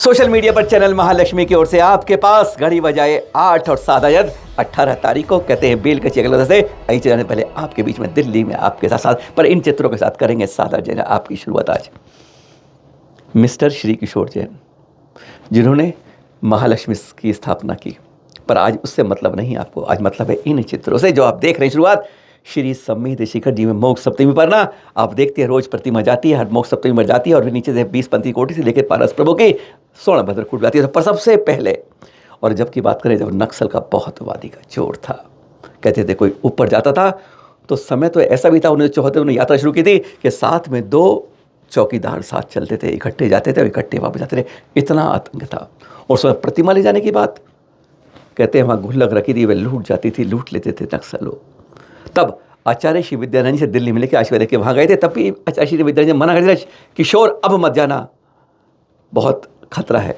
Social media पर channel Mahalakshmi की ओर से आपके पास घड़ी बजाए 8 और 7 अयद 18 तारीख को कहते हैं बेल कच्ची अगले से आई जाने पहले आपके बीच में दिल्ली में आपके साथ पर इन चित्रों के साथ करेंगे सादा जैन आपकी शुरुआत आज मिस्टर श्री किशोर जैन जिन्होंने महालक्ष्मी की स्थापना की, पर आज उससे मतलब नहीं आपको, आज मतलब है इन चित्रों से जो आप देख रहे हैं। शुरुआत श्री सम्मित शिखर जी में मोक्ष सप्तमी पर ना आप देखते हैं रोज प्रतिमा जाती है, हर मोक्ष सप्तमी पर जाती है और फिर नीचे से 20 पंथी कोटि से लेकर पारस प्रभु की स्वर्ण भद्र कूट जाती है। पर सबसे पहले और जब की बात करें जब नक्सल का बहुत वादी का जोर था, कहते थे कोई ऊपर जाता था तो समय तो ऐसा भी था 1974 में यात्रा शुरू की थी कि साथ में 2 चौकीदार साथ चलते थे, इकट्ठे जाते थे और इकट्ठे वापस जाते थे, इतना आतंक था। और उसमें प्रतिमा ले जाने की बात कहते हैं वहाँ गुल्लक रखी थी, वे लूट जाती थी, लूट लेते थे नक्सल लोग। तब आचार्य श्री विद्यानंद से दिल्ली में लेके आशीर्वाद के वहाँ गए थे, तब भी आचार्य श्री विद्यानंद मना कर दिया किशोर अब मत जाना, बहुत खतरा है।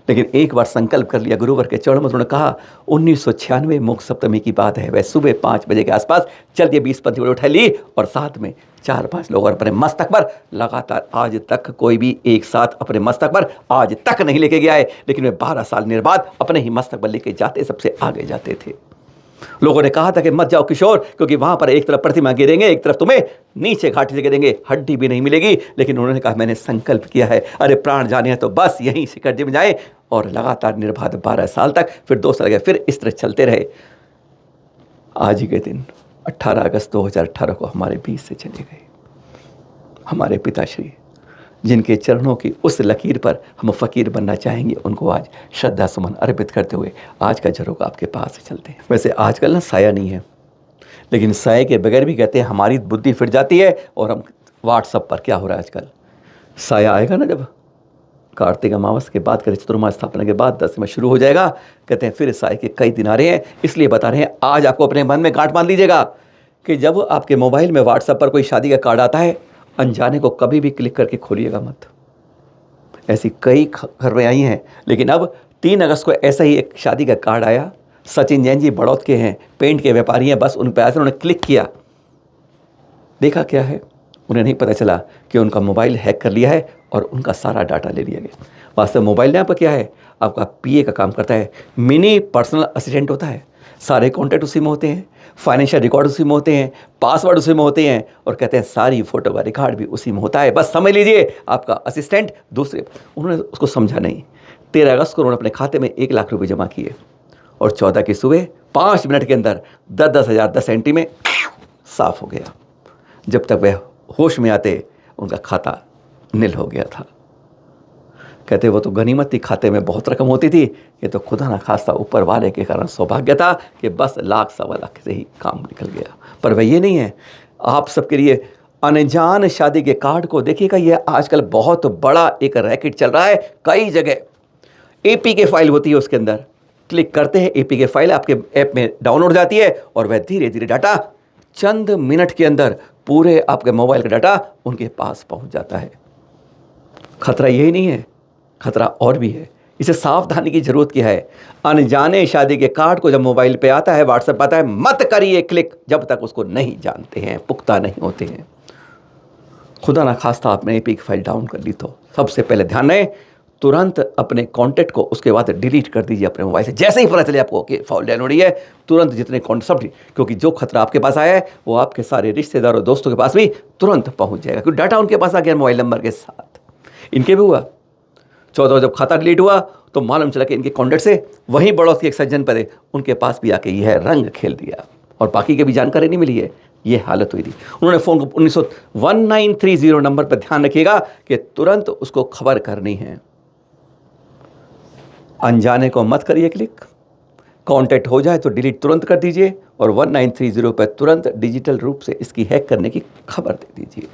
लेकिन एक बार संकल्प कर लिया गुरुवर के चरणों में, उन्होंने कहा 1996 मोक्ष सप्तमी की बात है, वह सुबह 5 बजे के आसपास चल के 20 पंथी उठा ली और साथ में 4-5 लोग और अपने मस्तक पर लगातार आज तक कोई भी एक साथ अपने मस्तक पर आज तक नहीं लेके गया है, लेकिन वे 12 साल निर्बाध अपने ही मस्तक पर लेके जाते, सबसे आगे जाते थे। लोगों ने कहा था कि मत जाओ किशोर, क्योंकि वहां पर एक तरफ प्रतिमा गिरेंगे, एक तरफ तुम्हें नीचे घाटी से गिरेंगे, हड्डी भी नहीं मिलेगी। लेकिन उन्होंने कहा मैंने संकल्प किया है, अरे प्राण जाने हैं तो बस यहीं शिखर जी में जाए। और लगातार निर्बाध 12 साल तक, फिर 2 साल गए, फिर इस तरह चलते रहे। आज ही के दिन 18 अगस्त 2018 को हमारे बीच से चले गए हमारे पिताश्री, जिनके चरणों की उस लकीर पर हम फ़कीर बनना चाहेंगे, उनको आज श्रद्धा सुमन अर्पित करते हुए आज का झरोखा आपके पास से चलते हैं। वैसे आजकल ना साया नहीं है, लेकिन साये के बगैर भी कहते हैं हमारी बुद्धि फिर जाती है। और हम व्हाट्सअप पर क्या हो रहा है आजकल, साया आएगा ना जब कार्तिक अमावस के बाद करें चतुर्मास स्थापना के बाद 10 में शुरू हो जाएगा, कहते हैं फिर साये के कई दिन आ रहे हैं। इसलिए बता रहे हैं आज आपको अपने मन में गांठ बांध लीजिएगा कि जब आपके मोबाइल में व्हाट्सएप पर कोई शादी का कार्ड आता है, अनजाने को कभी भी क्लिक करके खोलिएगा मत। ऐसी कई खबरें आई हैं, लेकिन अब 3 अगस्त को ऐसा ही एक शादी का कार्ड आया। सचिन जैन जी बड़ौद के हैं, पेंट के व्यापारी हैं, बस उन पर आया, उन्होंने क्लिक किया, देखा क्या है, उन्हें नहीं पता चला कि उनका मोबाइल हैक कर लिया है और उनका सारा डाटा ले लिया गया। वास्तव में मोबाइल ने आपका क्या है, आपका पीए का काम करता है, मिनी पर्सनल असिस्टेंट होता है। सारे कॉन्टैक्ट उसी में होते हैं, फाइनेंशियल रिकॉर्ड उसी में होते हैं, पासवर्ड उसी में होते हैं, और कहते हैं सारी फोटो का रिकॉर्ड भी उसी में होता है। बस समझ लीजिए आपका असिस्टेंट दूसरे। उन्होंने उसको समझा नहीं। 13 अगस्त को उन्होंने अपने खाते में 1 लाख रुपये जमा किए और 14 की सुबह 5 मिनट के अंदर 10-10 हज़ार 10 सेंटी में साफ हो गया। जब तक वह होश में आते उनका खाता नील हो गया था। कहते वो तो गनीमत थी, खाते में बहुत रकम होती थी, ये तो खुदा ना खास्ता ऊपर वाले के कारण सौभाग्य था कि बस 1-1.25 से ही काम निकल गया। पर वह ये नहीं है, आप सबके लिए अनजान शादी के कार्ड को देखिएगा, ये आजकल बहुत बड़ा एक रैकेट चल रहा है। कई जगह एपीके फाइल होती है, उसके अंदर क्लिक करते हैं, एपीके फाइल आपके ऐप में डाउनलोड हो जाती है और वह धीरे धीरे डाटा चंद मिनट के अंदर पूरे आपके मोबाइल का डाटा उनके पास पहुंच जाता है। खतरा यही नहीं है, खतरा और भी है। इसे सावधानी की जरूरत क्या है। अनजाने शादी के कार्ड को जब मोबाइल पे आता है, व्हाट्सएप आता है, मत करिए क्लिक जब तक उसको नहीं जानते हैं, पुख्ता नहीं होते हैं। खुदा ना खास्ता आपने एपीके फाइल डाउन कर ली तो सबसे पहले ध्यान रहे, तुरंत अपने कॉन्टैक्ट को उसके बाद डिलीट कर दीजिए अपने मोबाइल से। जैसे ही पता चले आपको कि फाइल डाउनलोड है, तुरंत जितने कॉन्टैक्ट सब, क्योंकि जो खतरा आपके पास आया है वो आपके सारे रिश्तेदारों दोस्तों के पास भी तुरंत पहुंच जाएगा, क्योंकि डाटा उनके पास आ गया मोबाइल नंबर के साथ। इनके भी हुआ 14 जब खाता डिलीट हुआ तो मालूम चला कि इनके कॉन्टैक्ट से वहीं बड़ौद के एक सज्जन पर है, उनके पास भी आके यह रंग खेल दिया और बाकी के भी जानकारी नहीं मिली है। ये हालत हुई थी। उन्होंने फ़ोन को 1930 नंबर पर ध्यान रखिएगा कि तुरंत उसको खबर करनी है। अनजाने को मत करिए क्लिक, कॉन्टैक्ट हो जाए तो डिलीट तुरंत कर दीजिए और 1930 पर तुरंत डिजिटल रूप से इसकी हैक करने की खबर दे दीजिए।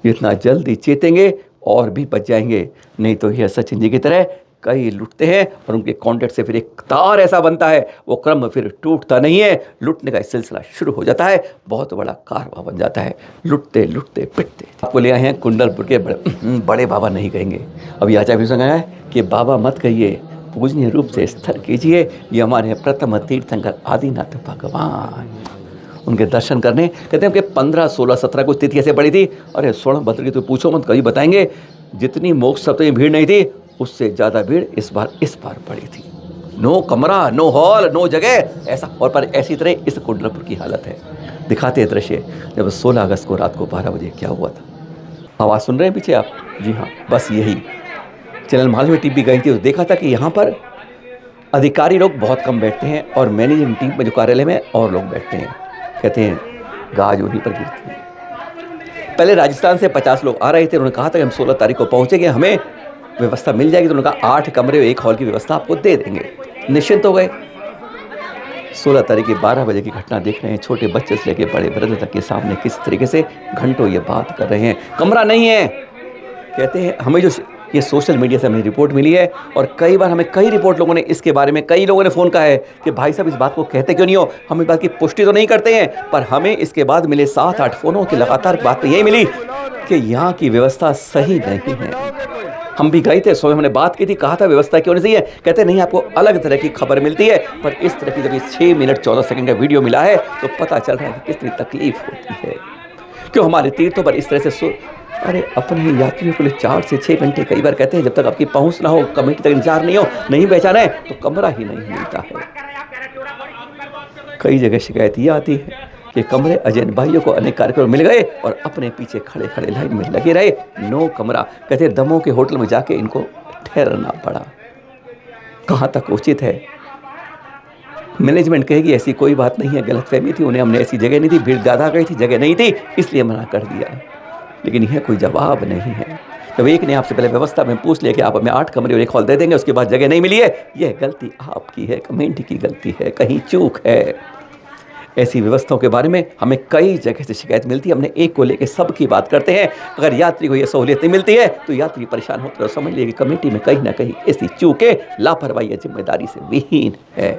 जितना जल्दी चेतेंगे और भी बच जाएंगे, नहीं तो यह सचिन जी की तरह कई लुटते हैं और उनके कॉन्टैक्ट से फिर एक तार ऐसा बनता है, वो क्रम फिर टूटता नहीं है, लुटने का सिलसिला शुरू हो जाता है, बहुत बड़ा कारवा बन जाता है, लुटते लुटते पिटते। आपको ले आए हैं कुंडलपुर के बड़े बाबा नहीं कहेंगे। अभी आचार्य भी सुना है कि बाबा मत कहिए, पूजनीय रूप से स्थिर कीजिए। ये हमारे प्रथम तीर्थंकर आदिनाथ भगवान, उनके दर्शन करने कहते हैं कि 15, 16, 17 को तिथि ऐसे पड़ी थी। अरे स्वर्ण भद्र की तो पूछो मत, कभी बताएंगे जितनी मोक्ष सप्तमी भीड़ नहीं थी उससे ज़्यादा भीड़ इस बार पड़ी थी। नो कमरा, नो हॉल, नो जगह, ऐसा। और पर ऐसी तरह इस कुंडलपुर की हालत है। दिखाते हैं दृश्य जब 16 अगस्त को रात को 12 बजे क्या हुआ था। आवाज़ सुन रहे हैं पीछे आप? जी हाँ, बस यही। चैनल मालूम टीम भी गई थी तो देखा था कि यहाँ पर अधिकारी लोग बहुत कम बैठते हैं और मैनेजिंग टीम में जो कार्यालय में और लोग बैठते हैं। कहते हैं गाज उन्हीं पर गिरती है। पहले राजस्थान से 50 लोग आ रहे थे। उन्होंने कहा था कि हम 16 तारीख को पहुँचेंगे, हमें व्यवस्था मिल जाएगी। तो उन्होंने कहा 8 कमरे 1 हॉल की व्यवस्था आपको दे देंगे। निश्चिंत हो गए। 16 तारीख की 12 बजे की घटना देख रहे हैं। छोटे बच्चे से लेकर बड़े वृद्ध तक के सामने किस तरीके से घंटों ये बात कर रहे हैं, कमरा नहीं है। कहते हैं हमें जो ये सोशल मीडिया से हमें रिपोर्ट मिली है और कई बार हमें कई रिपोर्ट लोगों ने इसके बारे में, कई लोगों ने फ़ोन कहा है कि भाई साहब इस बात को कहते क्यों नहीं हो। हम इस बात की पुष्टि तो नहीं करते हैं, पर हमें इसके बाद मिले 7-8 फ़ोनों की लगातार बात तो यही मिली कि यहाँ की व्यवस्था सही नहीं है। हम भी गए थे, सुबह हमने बात की थी, कहा था व्यवस्था क्यों नहीं सही है। कहते नहीं, आपको अलग तरह की खबर मिलती है, पर इस तरह की जब ये 6 मिनट 14 सेकंड का वीडियो मिला है तो पता चल रहा है कि कितनी तकलीफ होती है। क्यों हमारे तीर्थों पर इस तरह से अरे अपने ही यात्रियों के लिए 4 से 6 घंटे कई बार कहते हैं जब तक आपकी पहुंच ना हो, कमेटी तक इंतजार नहीं हो, नहीं पहचाना है तो कमरा ही नहीं मिलता है। कई जगह शिकायत ये आती है कि कमरे अजैन भाइयों को अनेक कार्यक्रम मिल गए और अपने पीछे खड़े खड़े लाइन में लगे रहे, नो कमरा। कहते दमों के होटल में जाके इनको ठहरना पड़ा। कहाँ तक उचित है? मैनेजमेंट कहेगी ऐसी कोई बात नहीं है, गलतफहमी थी, उन्हें हमने ऐसी जगह नहीं थी, भीड़ ज़्यादा गई थी, जगह नहीं थी इसलिए मना कर दिया। लेकिन यह कोई जवाब नहीं है। जब एक ने आपसे पहले व्यवस्था में पूछ लिया कि आप हमें 8 कमरे और 1 हॉल दे देंगे, उसके बाद जगह नहीं मिली है, यह गलती आपकी है, कमेटी की गलती है, कहीं चूक है। ऐसी व्यवस्थाओं के बारे में हमें कई जगह से शिकायत मिलती है। हमने एक को लेकर सबकी बात करते हैं। अगर यात्री को यह सहूलियत नहीं मिलती है तो यात्री परेशान होते हैं। समझ लीजिए कि कमेटी में कहीं ना कहीं ऐसी चूकें, लापरवाही या जिम्मेदारी से विहीन है।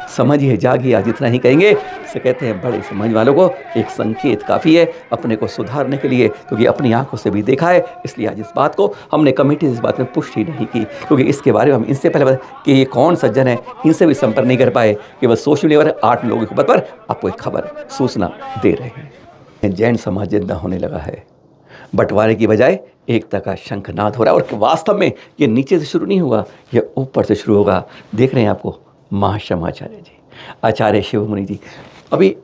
समझिए, जागिए, आज इतना ही कहेंगे। से कहते हैं बड़े समझ वालों को एक संकेत काफ़ी है अपने को सुधारने के लिए, क्योंकि अपनी आंखों से भी देखा है। इसलिए आज इस बात को हमने कमेटी से इस बात में पुष्टि नहीं की, क्योंकि इसके बारे में हम इनसे पहले कि ये कौन सज्जन है, इनसे भी संपर्क नहीं कर पाए कि बस सोशल मीडिया पर 8 लोगों के खबर पर आपको एक खबर सूचना दे रहे हैं। जैन समाज जिंदा होने लगा है। बंटवारे की बजाय एकता का शंखनाद हो रहा है। और वास्तव में ये नीचे से शुरू नहीं हुआ, ये ऊपर से शुरू होगा। देख रहे हैं आपको महाश्रमाचार्य जी, आचार्य शिवमुनि जी। अभी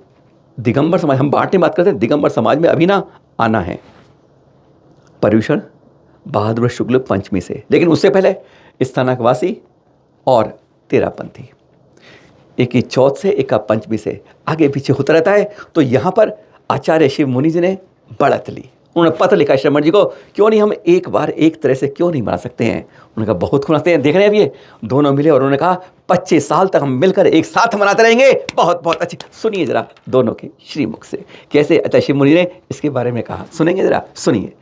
दिगंबर समाज, हम बांटने बात करते हैं, दिगंबर समाज में अभी ना आना है पर्युषण बहादुर शुक्ल पंचमी से, लेकिन उससे पहले स्थानकवासी और तेरापंथी, एक की चौथ से, एक का पंचमी से, आगे पीछे होता रहता है। तो यहाँ पर आचार्य शिव मुनि जी ने बढ़त ली। उन्होंने पत्र लिखा श्रमण जी को, क्यों नहीं हम एक बार एक तरह से क्यों नहीं मना सकते हैं। उन्होंने कहा बहुत खुनाते हैं, देख रहे हैं अब ये दोनों मिले और उन्होंने कहा 25 साल तक हम मिलकर एक साथ मनाते रहेंगे। बहुत बहुत अच्छी। सुनिए जरा दोनों के श्रीमुख से कैसे आचार्य शिव मुनि ने इसके बारे में कहा, सुनेंगे जरा, सुनिए।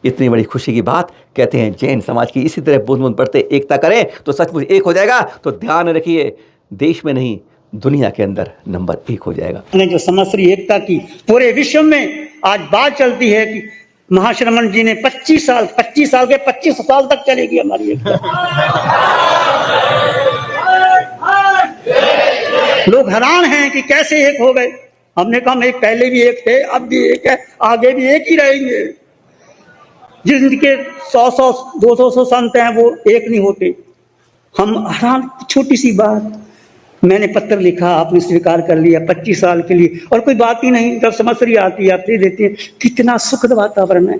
इतनी बड़ी खुशी की बात। कहते हैं जैन समाज की इसी तरह बूंद बूंद पड़ते एकता करें तो सचमुच एक हो जाएगा। तो ध्यान रखिए, देश में नहीं दुनिया के अंदर नंबर 1 हो जाएगा। जो समश्री एकता की पूरे विश्व में आज बात चलती है कि महाश्रमण जी ने 25 साल के 25 साल तक चलेगी हमारी एकता। लोग हैरान हैं कि कैसे एक हो गए। हमने कहा हम एक पहले भी एक थे, अब भी एक है, आगे भी एक ही रहेंगे। जिनके 100 200 संत हैं वो एक नहीं होते। हम हैरान, छोटी सी बात, मैंने पत्र लिखा, आपने स्वीकार कर लिया 25 साल के लिए, और कोई बात ही नहीं। जब समश्री आती है आप दे देते हैं। कितना सुखद वातावरण है।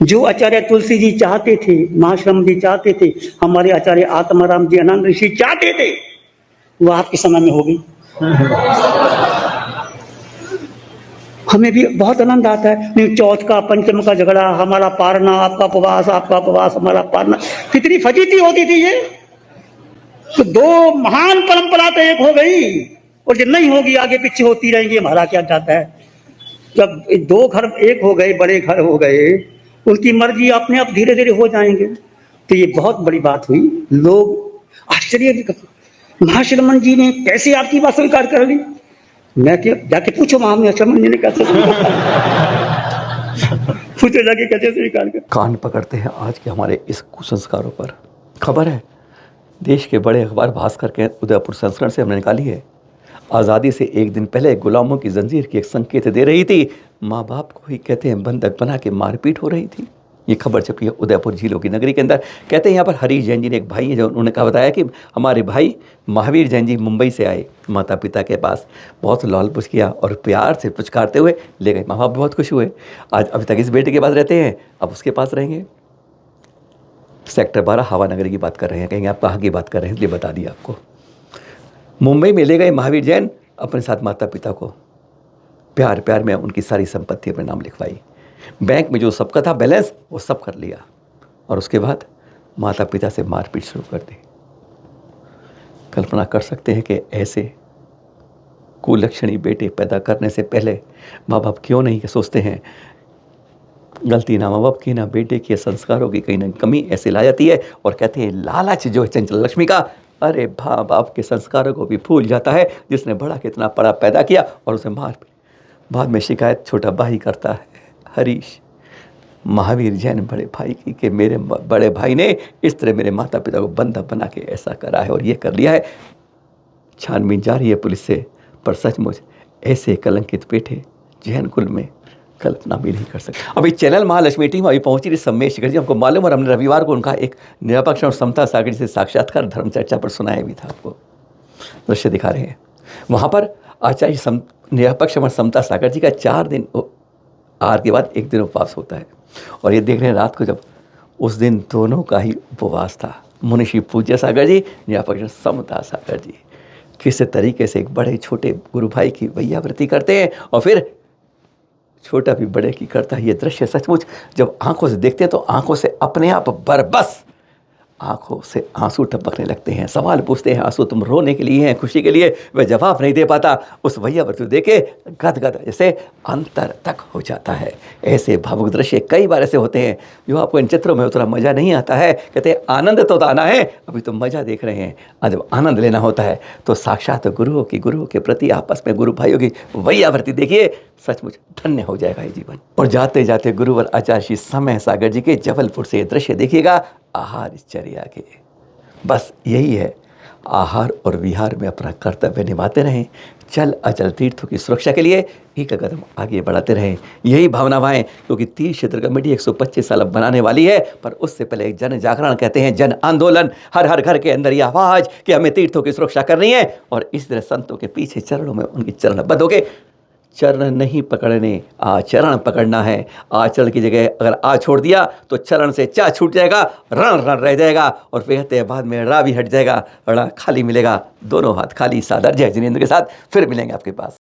जो आचार्य तुलसी जी चाहते थे, महाश्रम जी चाहते थे, हमारे आचार्य आत्माराम जी आनंद ऋषि चाहते थे, वो आपके समय में होगी। हमें भी बहुत आनंद आता है। चौथ का पंचम का झगड़ा, हमारा पारना, आपका उपवास, आपका उपवास, हमारा पारना, कितनी फजीती होती थी ये। तो 2 महान परंपरा तो एक हो गई, और जब नहीं होगी आगे पीछे होती रहेंगी। हमारा क्या चाहता है, जब 2 घर एक हो गए, बड़े घर हो गए, उनकी मर्जी अपने आप धीरे धीरे हो जाएंगे। तो ये बहुत बड़ी बात हुई। लोग आश्चर्य भी करते, महाश्रमण जी ने कैसे आपकी बात स्वीकार कर ली। मैं क्या, जाके पूछो महाश्रमण जी ने कैसे पूछो जाके कैसे स्वीकार कर। कान पकड़ते हैं आज के हमारे इस कुसंस्कारों पर। खबर है देश के बड़े अखबार भास्कर के उदयपुर संस्करण से हमने निकाली है। आज़ादी से एक दिन पहले गुलामों की जंजीर की एक संकेत दे रही थी। माँ बाप को ही कहते हैं बंधक बना के मारपीट हो रही थी। ये खबर छपी है उदयपुर झीलों की नगरी के अंदर। कहते हैं यहाँ पर हरीश जैन जी ने एक भाई है जो उन्होंने कहा बताया कि हमारे भाई महावीर जैन जी मुंबई से आए माता पिता के पास, बहुत लाल पुछ किया और प्यार से पुचकारते हुए ले गए। माँ बाप बहुत खुश हुए। आज अभी तक इस बेटे के पास रहते हैं, अब उसके पास रहेंगे। सेक्टर 12 हवा नगरी की बात कर रहे हैं, कहेंगे आप कहाँ की बात कर रहे हैं, इसलिए बता दिया आपको। मुंबई में ले गए महावीर जैन अपने साथ माता पिता को, प्यार प्यार में उनकी सारी संपत्ति अपने नाम लिखवाई, बैंक में जो सबका था बैलेंस वो सब कर लिया, और उसके बाद माता पिता से मारपीट शुरू कर दी। कल्पना कर सकते हैं कि ऐसे कुलक्षणी बेटे पैदा करने से पहले माँ बाप क्यों नहीं सोचते हैं गलती ना माँ बाप की ना बेटे की, संस्कारों की कहीं ना कमी ऐसे ला जाती है। और कहते हैं लालच जो है चंचल लक्ष्मी का, अरे माँ बाप के संस्कारों को भी भूल जाता है। जिसने बड़ा कितना बड़ा पैदा किया और उसे मार, बाद में शिकायत छोटा भाई करता है हरीश महावीर जैन बड़े भाई की कि मेरे बड़े भाई ने इस तरह मेरे माता पिता को बंधक बना के ऐसा करा है और ये कर लिया है। छानबीन जारी है पुलिस से, पर सचमुच ऐसे कलंकित बेटे जैन कुल में कल्पना भी नहीं कर सकते। अभी चैनल महालक्ष्मी टीम अभी पहुंची थी सम्मेश शिखर जी, हमको मालूम, और हमने रविवार को उनका एक निरपक्ष और समता सागर से साक्षात्कार धर्म चर्चा पर सुनाया भी था। आपको दृश्य दिखा रहे हैं। वहाँ पर आचार्य निरपक्ष और समता सागर जी का 4 दिन आहार के बाद 1 दिन उपवास होता है। और ये देख रहे हैं रात को जब उस दिन दोनों का ही उपवास था। मुनिषी पूज्य सागर जी, निरपक्ष समता सागर जी किस तरीके से एक बड़े छोटे गुरु भाई की वैयावृत्ति करते हैं और फिर छोटा भी बड़े की करता है। ये दृश्य सचमुच जब आंखों से देखते हैं तो आंखों से अपने आप बरबस आंखों से आंसू टपकने लगते हैं। सवाल पूछते हैं आंसू तुम रोने के लिए हैं खुशी के लिए? वह जवाब नहीं दे पाता। उस वैयावृत्ति देखे गदगद जैसे अंतर तक हो जाता है। ऐसे भावुक दृश्य कई बार ऐसे होते हैं जो आपको इन चित्रों में उतना मज़ा नहीं आता है। कहते हैं आनंद तो आना है, अभी तो मज़ा देख रहे हैं, और जब आनंद लेना होता है तो साक्षात गुरुओं के प्रति आपस में गुरु भाइयों की वैयावृत्ति देखिए, सचमुच धन्य हो जाएगा ये जीवन। और जाते जाते गुरुवर आचार्य श्री समय सागर जी के जबलपुर से ये दृश्य देखिएगा आहारचर्या के। बस यही है, आहार और विहार में अपना कर्तव्य निभाते रहें, चल अचल तीर्थों की सुरक्षा के लिए एक कदम आगे बढ़ाते रहें। यही भावनाएं, क्योंकि तीर्थ क्षेत्र कमेटी 125 साल अब बनाने वाली है, पर उससे पहले एक जन जागरण कहते हैं जन आंदोलन, हर हर घर के अंदर ये आवाज कि हमें तीर्थों की सुरक्षा करनी है। और इस तरह संतों के पीछे चरणों में उनकी चरणबद्ध होके चरण नहीं पकड़ने, आचरण पकड़ना है। आचरण की जगह अगर आ छोड़ दिया तो चरण से चा छूट जाएगा, रण रण रह जाएगा, और फिर कहते हैं बाद में रा भी हट जाएगा, रा खाली मिलेगा। दोनों हाथ खाली। सादर जय जिनेंद्र के साथ फिर मिलेंगे आपके पास।